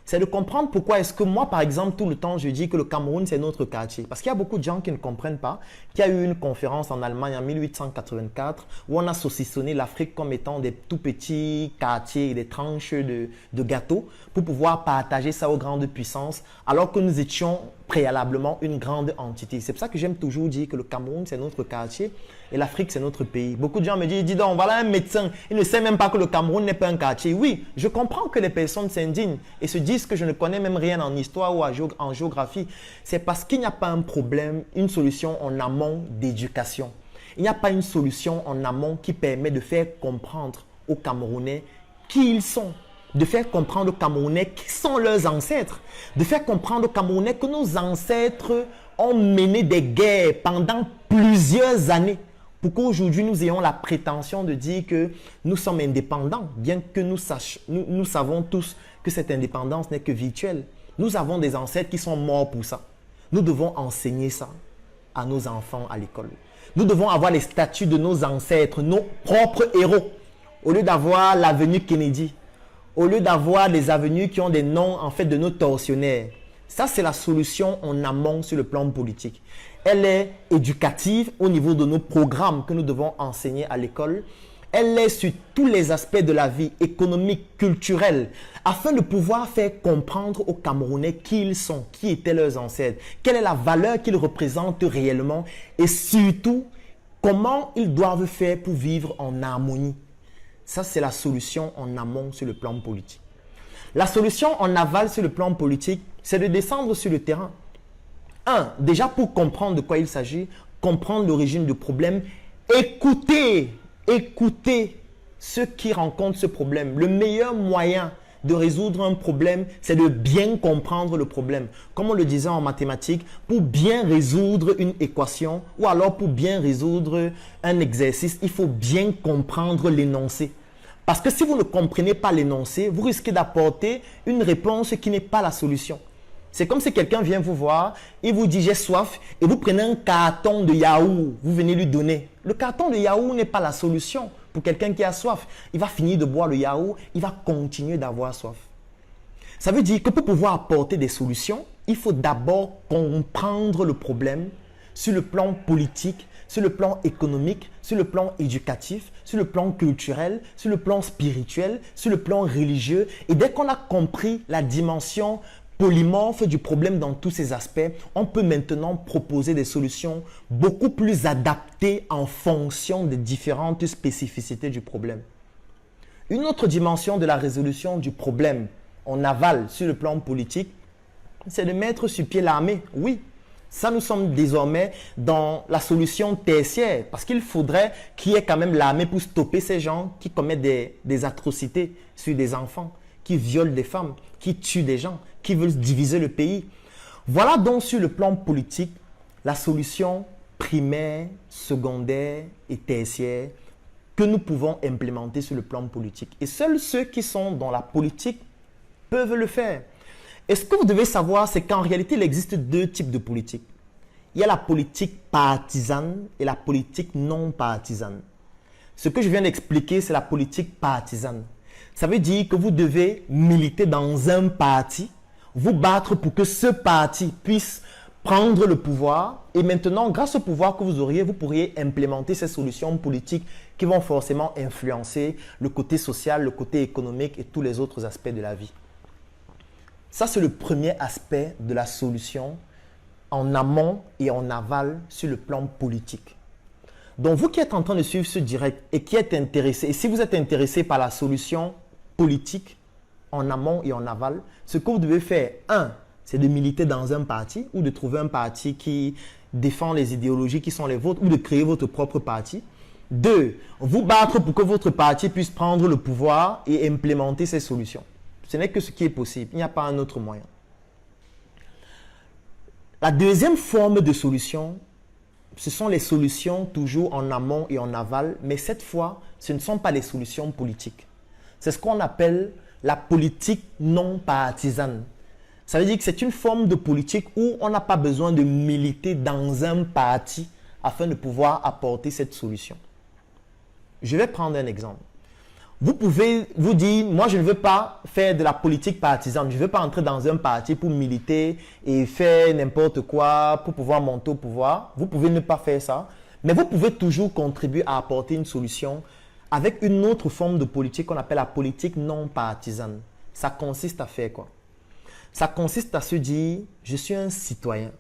C'est de comprendre pourquoi est-ce que moi, par exemple, tout le temps, je dis que le Cameroun, c'est notre quartier. Parce qu'il y a beaucoup de gens qui ne comprennent pas qu'il y a eu une conférence en Allemagne en 1884 où on a saucissonné l'Afrique comme étant des tout petits quartiers et des tranches de gâteaux pour pouvoir partager ça aux grandes puissances alors que nous étions préalablement une grande entité. C'est pour ça que j'aime toujours dire que le Cameroun, c'est notre quartier et l'Afrique, c'est notre pays. Beaucoup de gens me disent, dis donc, voilà un médecin, il ne sait même pas que le Cameroun n'est pas un quartier. Oui, je comprends que les personnes s'indignent et se disent que je ne connais même rien en histoire ou en géographie. C'est parce qu'il n'y a pas un problème, une solution en amont d'éducation. Il n'y a pas une solution en amont qui permet de faire comprendre aux Camerounais qui ils sont. De faire comprendre aux Camerounais qui sont leurs ancêtres. De faire comprendre aux Camerounais que nos ancêtres ont mené des guerres pendant plusieurs années pour qu'aujourd'hui nous ayons la prétention de dire que nous sommes indépendants, bien que nous savons tous que cette indépendance n'est que virtuelle. Nous avons des ancêtres qui sont morts pour ça. Nous devons enseigner ça à nos enfants à l'école. Nous devons avoir les statuts de nos ancêtres, nos propres héros, au lieu d'avoir l'avenue Kennedy. Au lieu d'avoir des avenues qui ont des noms en fait de nos tortionnaires. Ça, c'est la solution en amont sur le plan politique. Elle est éducative au niveau de nos programmes que nous devons enseigner à l'école. Elle est sur tous les aspects de la vie économique, culturelle, afin de pouvoir faire comprendre aux Camerounais qui ils sont, qui étaient leurs ancêtres, quelle est la valeur qu'ils représentent réellement et surtout, comment ils doivent faire pour vivre en harmonie. Ça, c'est la solution en amont sur le plan politique. La solution en aval sur le plan politique, c'est de descendre sur le terrain. Déjà pour comprendre de quoi il s'agit, comprendre l'origine du problème, écouter ceux qui rencontrent ce problème. Le meilleur moyen de résoudre un problème, c'est de bien comprendre le problème. Comme on le disait en mathématiques, pour bien résoudre une équation ou alors pour bien résoudre un exercice, il faut bien comprendre l'énoncé. Parce que si vous ne comprenez pas l'énoncé, vous risquez d'apporter une réponse qui n'est pas la solution. C'est comme si quelqu'un vient vous voir, il vous dit j'ai soif et vous prenez un carton de yaourt, vous venez lui donner. Le carton de yaourt n'est pas la solution pour quelqu'un qui a soif. Il va finir de boire le yaourt, il va continuer d'avoir soif. Ça veut dire que pour pouvoir apporter des solutions, il faut d'abord comprendre le problème sur le plan politique, sur le plan économique, sur le plan éducatif, sur le plan culturel, sur le plan spirituel, sur le plan religieux. Et dès qu'on a compris la dimension polymorphe du problème dans tous ces aspects, on peut maintenant proposer des solutions beaucoup plus adaptées en fonction des différentes spécificités du problème. Une autre dimension de la résolution du problème en aval sur le plan politique, c'est de mettre sur pied l'armée. Oui, ça nous sommes désormais dans la solution tertiaire parce qu'il faudrait qu'il y ait quand même l'armée pour stopper ces gens qui commettent des atrocités sur des enfants, qui violent des femmes, qui tuent des gens, qui veulent diviser le pays. Voilà donc sur le plan politique la solution primaire, secondaire et tertiaire que nous pouvons implémenter sur le plan politique. Et seuls ceux qui sont dans la politique peuvent le faire. Et ce que vous devez savoir, c'est qu'en réalité, il existe deux types de politique. Il y a la politique partisane et la politique non partisane. Ce que je viens d'expliquer, c'est la politique partisane. Ça veut dire que vous devez militer dans un parti, vous battre pour que ce parti puisse prendre le pouvoir et maintenant, grâce au pouvoir que vous auriez, vous pourriez implémenter ces solutions politiques qui vont forcément influencer le côté social, le côté économique et tous les autres aspects de la vie. Ça, c'est le premier aspect de la solution en amont et en aval sur le plan politique. Donc, vous qui êtes en train de suivre ce direct et qui êtes intéressé, et si vous êtes intéressé par la solution politique en amont et en aval, ce que vous devez faire, C'est de militer dans un parti ou de trouver un parti qui défend les idéologies qui sont les vôtres ou de créer votre propre parti. 2, vous battre pour que votre parti puisse prendre le pouvoir et implémenter ses solutions. Ce n'est que ce qui est possible. Il n'y a pas un autre moyen. La deuxième forme de solution, ce sont les solutions toujours en amont et en aval, mais cette fois, ce ne sont pas les solutions politiques. C'est ce qu'on appelle la politique non partisane. Ça veut dire que c'est une forme de politique où on n'a pas besoin de militer dans un parti afin de pouvoir apporter cette solution. Je vais prendre un exemple. Vous pouvez vous dire, moi je ne veux pas faire de la politique partisane, je ne veux pas entrer dans un parti pour militer et faire n'importe quoi pour pouvoir monter au pouvoir. Vous pouvez ne pas faire ça, mais vous pouvez toujours contribuer à apporter une solution avec une autre forme de politique qu'on appelle la politique non partisane. Ça consiste à faire quoi? Ça consiste à se dire, je suis un citoyen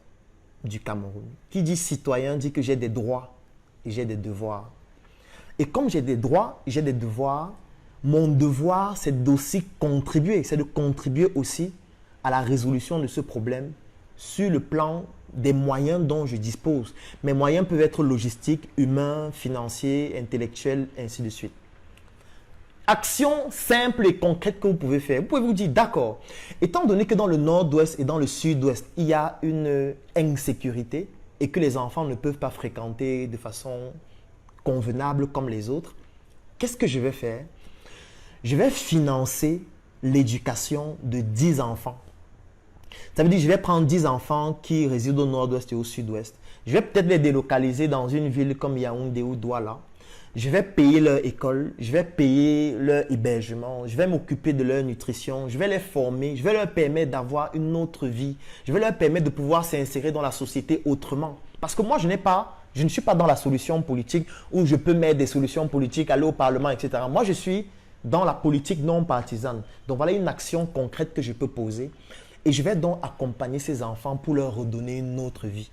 du Cameroun. Qui dit citoyen dit que j'ai des droits et j'ai des devoirs. Et comme j'ai des droits et j'ai des devoirs, mon devoir, c'est d'aussi contribuer, c'est de contribuer aussi à la résolution de ce problème sur le plan des moyens dont je dispose. Mes moyens peuvent être logistiques, humains, financiers, intellectuels, ainsi de suite. Action simple et concrète que vous pouvez faire. Vous pouvez vous dire, d'accord, étant donné que dans le nord-ouest et dans le sud-ouest, il y a une insécurité et que les enfants ne peuvent pas fréquenter de façon convenable comme les autres, qu'est-ce que je vais faire? Je vais financer l'éducation de 10 enfants. Ça veut dire que je vais prendre 10 enfants qui résident au nord-ouest et au sud-ouest. Je vais peut-être les délocaliser dans une ville comme Yaoundé ou Douala. Je vais payer leur école, je vais payer leur hébergement, je vais m'occuper de leur nutrition, je vais les former, je vais leur permettre d'avoir une autre vie. Je vais leur permettre de pouvoir s'insérer dans la société autrement. Parce que moi, je ne suis pas dans la solution politique où je peux mettre des solutions politiques, aller au Parlement, etc. Moi, je suis dans la politique non partisane. Donc, voilà une action concrète que je peux poser. Et je vais donc accompagner ces enfants pour leur redonner une autre vie.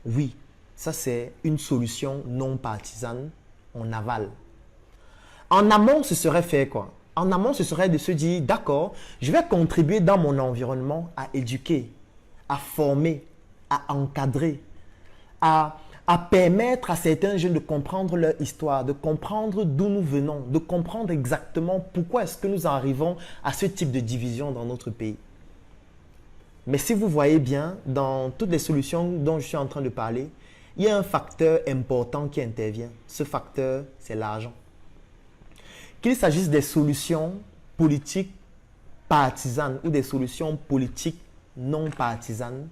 Oui, ça c'est une solution non partisane en aval. En amont, ce serait faire quoi? En amont, ce serait de se dire, d'accord, je vais contribuer dans mon environnement à éduquer, à former, à encadrer, à permettre à certains jeunes de comprendre leur histoire, de comprendre d'où nous venons, de comprendre exactement pourquoi est-ce que nous arrivons à ce type de division dans notre pays. Mais si vous voyez bien, dans toutes les solutions dont je suis en train de parler, il y a un facteur important qui intervient. Ce facteur, c'est l'argent. Qu'il s'agisse des solutions politiques partisanes ou des solutions politiques non partisanes,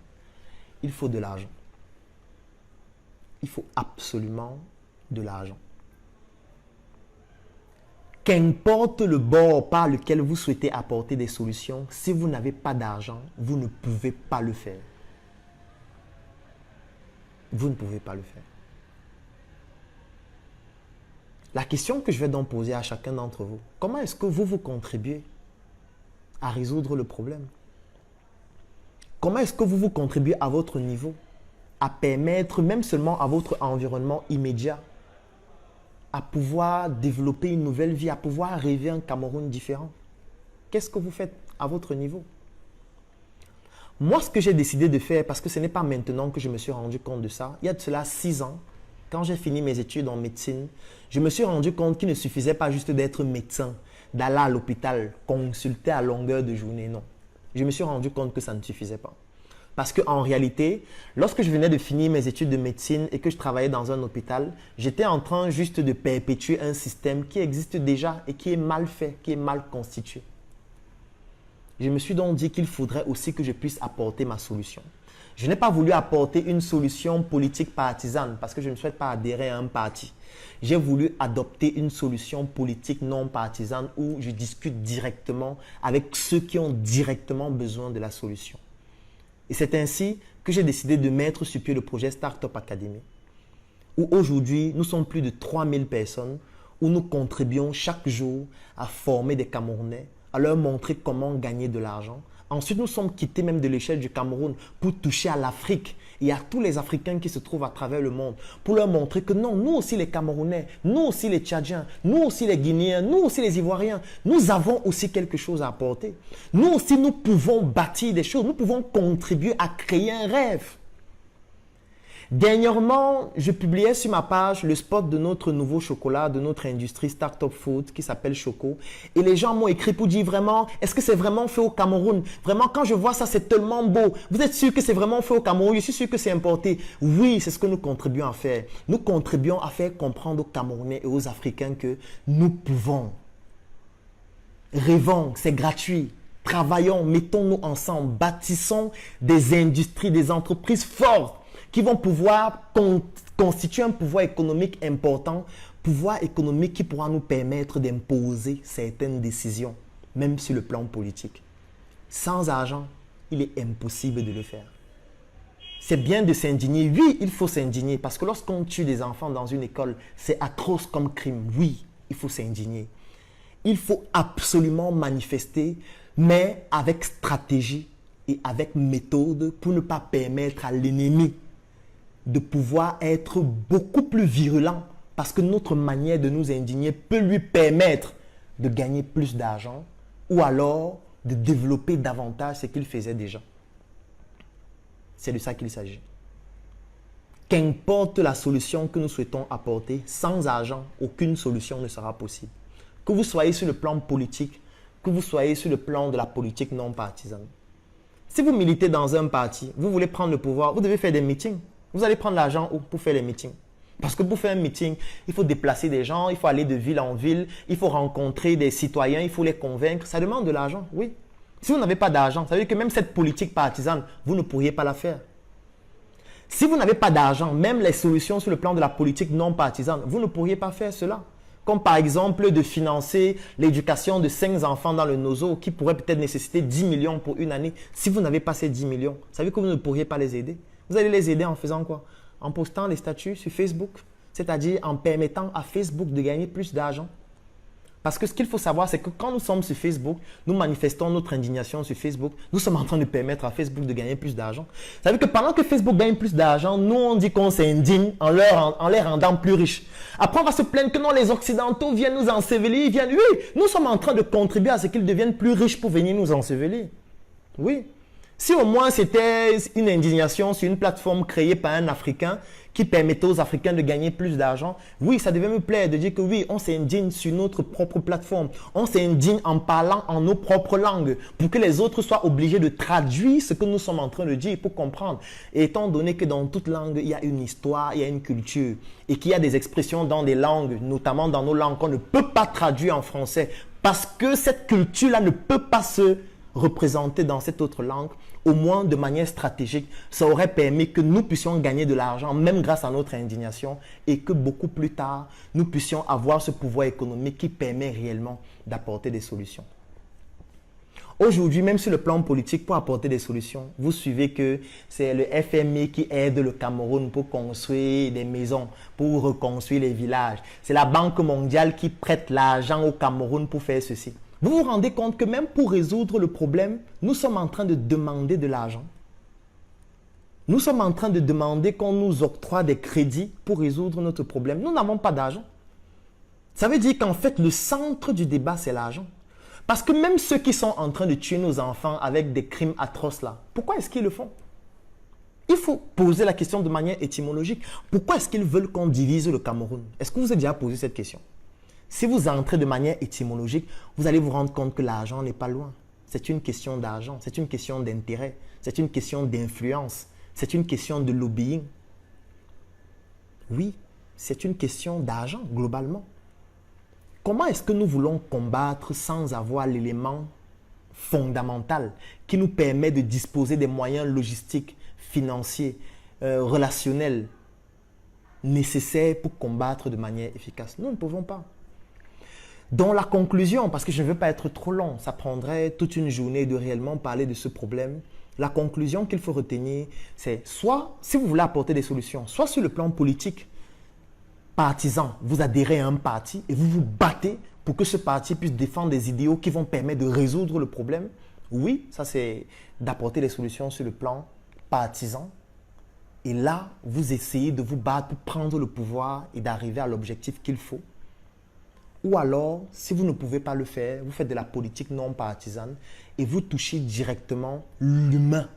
il faut de l'argent. Il faut absolument de l'argent. Qu'importe le bord par lequel vous souhaitez apporter des solutions, si vous n'avez pas d'argent, vous ne pouvez pas le faire. Vous ne pouvez pas le faire. La question que je vais donc poser à chacun d'entre vous, comment est-ce que vous contribuez à résoudre le problème? Comment est-ce que vous contribuez à votre niveau à permettre, même seulement à votre environnement immédiat, à pouvoir développer une nouvelle vie, à pouvoir rêver un Cameroun différent? Qu'est-ce que vous faites à votre niveau? Moi, ce que j'ai décidé de faire, parce que ce n'est pas maintenant que je me suis rendu compte de ça, il y a de cela 6 ans, quand j'ai fini mes études en médecine, je me suis rendu compte qu'il ne suffisait pas juste d'être médecin, d'aller à l'hôpital, consulter à longueur de journée, non. Je me suis rendu compte que ça ne suffisait pas. Parce qu'en réalité, lorsque je venais de finir mes études de médecine et que je travaillais dans un hôpital, j'étais en train juste de perpétuer un système qui existe déjà et qui est mal fait, qui est mal constitué. Je me suis donc dit qu'il faudrait aussi que je puisse apporter ma solution. Je n'ai pas voulu apporter une solution politique partisane parce que je ne souhaite pas adhérer à un parti. J'ai voulu adopter une solution politique non partisane où je discute directement avec ceux qui ont directement besoin de la solution. Et c'est ainsi que j'ai décidé de mettre sur pied le projet Startup Academy, où aujourd'hui, nous sommes plus de 3000 personnes, où nous contribuons chaque jour à former des Camerounais, à leur montrer comment gagner de l'argent, Ensuite, nous sommes quittés même de l'échelle du Cameroun pour toucher à l'Afrique et à tous les Africains qui se trouvent à travers le monde pour leur montrer que non, nous aussi les Camerounais, nous aussi les Tchadiens, nous aussi les Guinéens, nous aussi les Ivoiriens, nous avons aussi quelque chose à apporter. Nous aussi, nous pouvons bâtir des choses, nous pouvons contribuer à créer un rêve. Dernièrement, je publiais sur ma page le spot de notre nouveau chocolat, de notre industrie Startup Food qui s'appelle Choco. Et les gens m'ont écrit pour dire vraiment, est-ce que c'est vraiment fait au Cameroun? Vraiment, quand je vois ça, c'est tellement beau. Vous êtes sûr que c'est vraiment fait au Cameroun? Je suis sûr que c'est importé. Oui, c'est ce que nous contribuons à faire. Nous contribuons à faire comprendre aux Camerounais et aux Africains que nous pouvons. Rêvons, c'est gratuit. Travaillons, mettons-nous ensemble, bâtissons des industries, des entreprises fortes qui vont pouvoir constituer un pouvoir économique important, pouvoir économique qui pourra nous permettre d'imposer certaines décisions, même sur le plan politique. Sans argent, il est impossible de le faire. C'est bien de s'indigner. Oui, il faut s'indigner parce que lorsqu'on tue des enfants dans une école, c'est atroce comme crime. Oui, il faut s'indigner. Il faut absolument manifester, mais avec stratégie et avec méthode pour ne pas permettre à l'ennemi de pouvoir être beaucoup plus virulent parce que notre manière de nous indigner peut lui permettre de gagner plus d'argent ou alors de développer davantage ce qu'il faisait déjà. C'est de ça qu'il s'agit. Qu'importe la solution que nous souhaitons apporter, sans argent, aucune solution ne sera possible. Que vous soyez sur le plan politique, que vous soyez sur le plan de la politique non partisane. Si vous militez dans un parti, vous voulez prendre le pouvoir, vous devez faire des meetings. Vous allez prendre l'argent où pour faire les meetings? Parce que pour faire un meeting, il faut déplacer des gens, il faut aller de ville en ville, il faut rencontrer des citoyens, il faut les convaincre. Ça demande de l'argent, oui. Si vous n'avez pas d'argent, ça veut dire que même cette politique partisane, vous ne pourriez pas la faire. Si vous n'avez pas d'argent, même les solutions sur le plan de la politique non partisane, vous ne pourriez pas faire cela. Comme par exemple de financer l'éducation de 5 enfants dans le Nozo qui pourrait peut-être nécessiter 10 millions pour une année. Si vous n'avez pas ces 10 millions, ça veut dire que vous ne pourriez pas les aider. Vous allez les aider en faisant quoi? En postant les statuts sur Facebook, c'est-à-dire en permettant à Facebook de gagner plus d'argent. Parce que ce qu'il faut savoir, c'est que quand nous sommes sur Facebook, nous manifestons notre indignation sur Facebook, nous sommes en train de permettre à Facebook de gagner plus d'argent. Ça veut dire que pendant que Facebook gagne plus d'argent, nous on dit qu'on s'indigne en les rendant plus riches. Après on va se plaindre que non, les Occidentaux viennent nous ensevelir, ils viennent, oui, nous sommes en train de contribuer à ce qu'ils deviennent plus riches pour venir nous ensevelir. Oui. Si au moins c'était une indignation sur une plateforme créée par un Africain qui permettait aux Africains de gagner plus d'argent, oui, ça devait me plaire de dire que oui, on s'indigne sur notre propre plateforme. On s'indigne en parlant en nos propres langues pour que les autres soient obligés de traduire ce que nous sommes en train de dire pour comprendre. Et étant donné que dans toute langue, il y a une histoire, il y a une culture et qu'il y a des expressions dans des langues, notamment dans nos langues qu'on ne peut pas traduire en français parce que cette culture-là ne peut pas se représenter dans cette autre langue, au moins de manière stratégique, ça aurait permis que nous puissions gagner de l'argent, même grâce à notre indignation, et que beaucoup plus tard, nous puissions avoir ce pouvoir économique qui permet réellement d'apporter des solutions. Aujourd'hui, même sur le plan politique, pour apporter des solutions, vous suivez que c'est le FMI qui aide le Cameroun pour construire des maisons, pour reconstruire les villages. C'est la Banque mondiale qui prête l'argent au Cameroun pour faire ceci. Vous vous rendez compte que même pour résoudre le problème, nous sommes en train de demander de l'argent. Nous sommes en train de demander qu'on nous octroie des crédits pour résoudre notre problème. Nous n'avons pas d'argent. Ça veut dire qu'en fait, le centre du débat, c'est l'argent. Parce que même ceux qui sont en train de tuer nos enfants avec des crimes atroces là, pourquoi est-ce qu'ils le font? Il faut poser la question de manière étymologique. Pourquoi est-ce qu'ils veulent qu'on divise le Cameroun? Est-ce que vous avez déjà posé cette question? Si vous entrez de manière étymologique, vous allez vous rendre compte que l'argent n'est pas loin. C'est une question d'argent, c'est une question d'intérêt, c'est une question d'influence, c'est une question de lobbying. Oui, c'est une question d'argent globalement. Comment est-ce que nous voulons combattre sans avoir l'élément fondamental qui nous permet de disposer des moyens logistiques, financiers, relationnels nécessaires pour combattre de manière efficace? Nous ne pouvons pas. Dans la conclusion, parce que je ne veux pas être trop long, ça prendrait toute une journée de réellement parler de ce problème. La conclusion qu'il faut retenir, c'est soit, si vous voulez apporter des solutions, soit sur le plan politique, partisan, vous adhérez à un parti et vous vous battez pour que ce parti puisse défendre des idéaux qui vont permettre de résoudre le problème, Oui, ça c'est d'apporter des solutions sur le plan partisan. Et là, vous essayez de vous battre pour prendre le pouvoir et d'arriver à l'objectif qu'il faut. Ou alors, si vous ne pouvez pas le faire, vous faites de la politique non partisane et vous touchez directement l'humain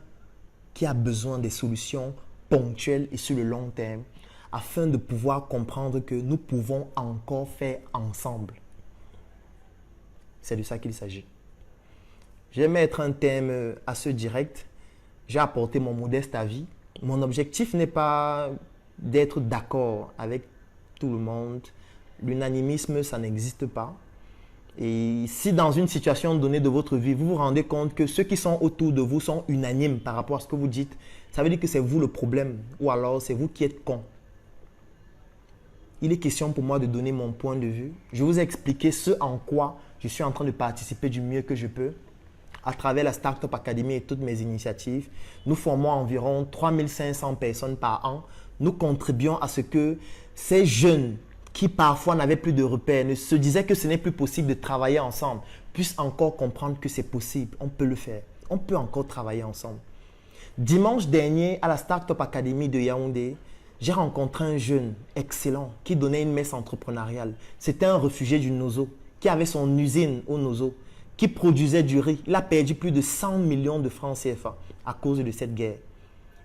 qui a besoin des solutions ponctuelles et sur le long terme afin de pouvoir comprendre que nous pouvons encore faire ensemble. C'est de ça qu'il s'agit. J'aime mettre un thème assez direct. J'ai apporté mon modeste avis. Mon objectif n'est pas d'être d'accord avec tout le monde. L'unanimisme, ça n'existe pas. Et si dans une situation donnée de votre vie, vous vous rendez compte que ceux qui sont autour de vous sont unanimes par rapport à ce que vous dites, ça veut dire que c'est vous le problème ou alors c'est vous qui êtes con. Il est question pour moi de donner mon point de vue. Je vous ai expliqué ce en quoi je suis en train de participer du mieux que je peux. À travers la Startup Academy et toutes mes initiatives, nous formons environ 3500 personnes par an. Nous contribuons à ce que ces jeunes qui parfois n'avaient plus de repères, ne se disaient que ce n'est plus possible de travailler ensemble, puissent encore comprendre que c'est possible. On peut le faire. On peut encore travailler ensemble. Dimanche dernier, à la Startup Academy de Yaoundé, j'ai rencontré un jeune excellent qui donnait une messe entrepreneuriale. C'était un réfugié du Nozo qui avait son usine au Nozo, qui produisait du riz. Il a perdu plus de 100 millions de francs CFA à cause de cette guerre.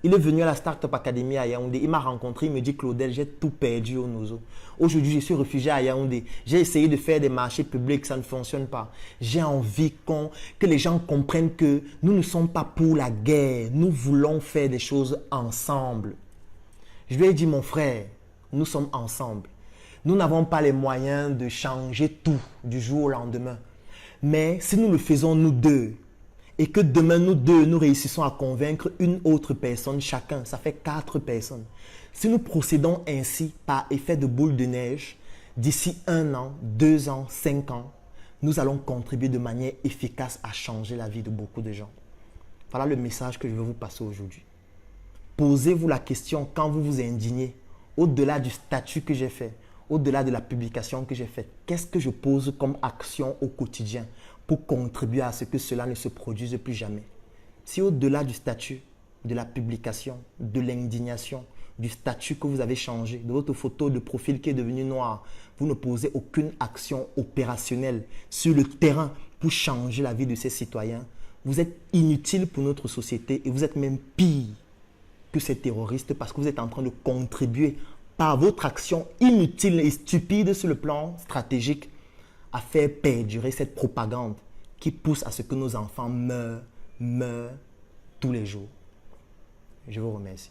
Il est venu à la Startup Academy à Yaoundé. Il m'a rencontré, il me dit Claudel, j'ai tout perdu au Nozo. Aujourd'hui, je suis réfugié à Yaoundé. J'ai essayé de faire des marchés publics, ça ne fonctionne pas. J'ai envie que les gens comprennent que nous ne sommes pas pour la guerre. Nous voulons faire des choses ensemble. Je lui ai dit, mon frère, nous sommes ensemble. Nous n'avons pas les moyens de changer tout du jour au lendemain. Mais si nous le faisons nous deux, et que demain nous deux, nous réussissons à convaincre une autre personne chacun, ça fait 4 personnes. Si nous procédons ainsi par effet de boule de neige, d'ici 1 an, 2 ans, 5 ans, nous allons contribuer de manière efficace à changer la vie de beaucoup de gens. Voilà le message que je veux vous passer aujourd'hui. Posez-vous la question quand vous vous indignez, au-delà du statut que j'ai fait, au-delà de la publication que j'ai faite, qu'est-ce que je pose comme action au quotidien pour contribuer à ce que cela ne se produise plus jamais? Si au-delà du statut, de la publication, de l'indignation, du statut que vous avez changé, de votre photo de profil qui est devenue noire, vous ne posez aucune action opérationnelle sur le terrain pour changer la vie de ces citoyens, vous êtes inutile pour notre société et vous êtes même pire que ces terroristes parce que vous êtes en train de contribuer par votre action inutile et stupide sur le plan stratégique à faire perdurer cette propagande qui pousse à ce que nos enfants meurent tous les jours. Je vous remercie.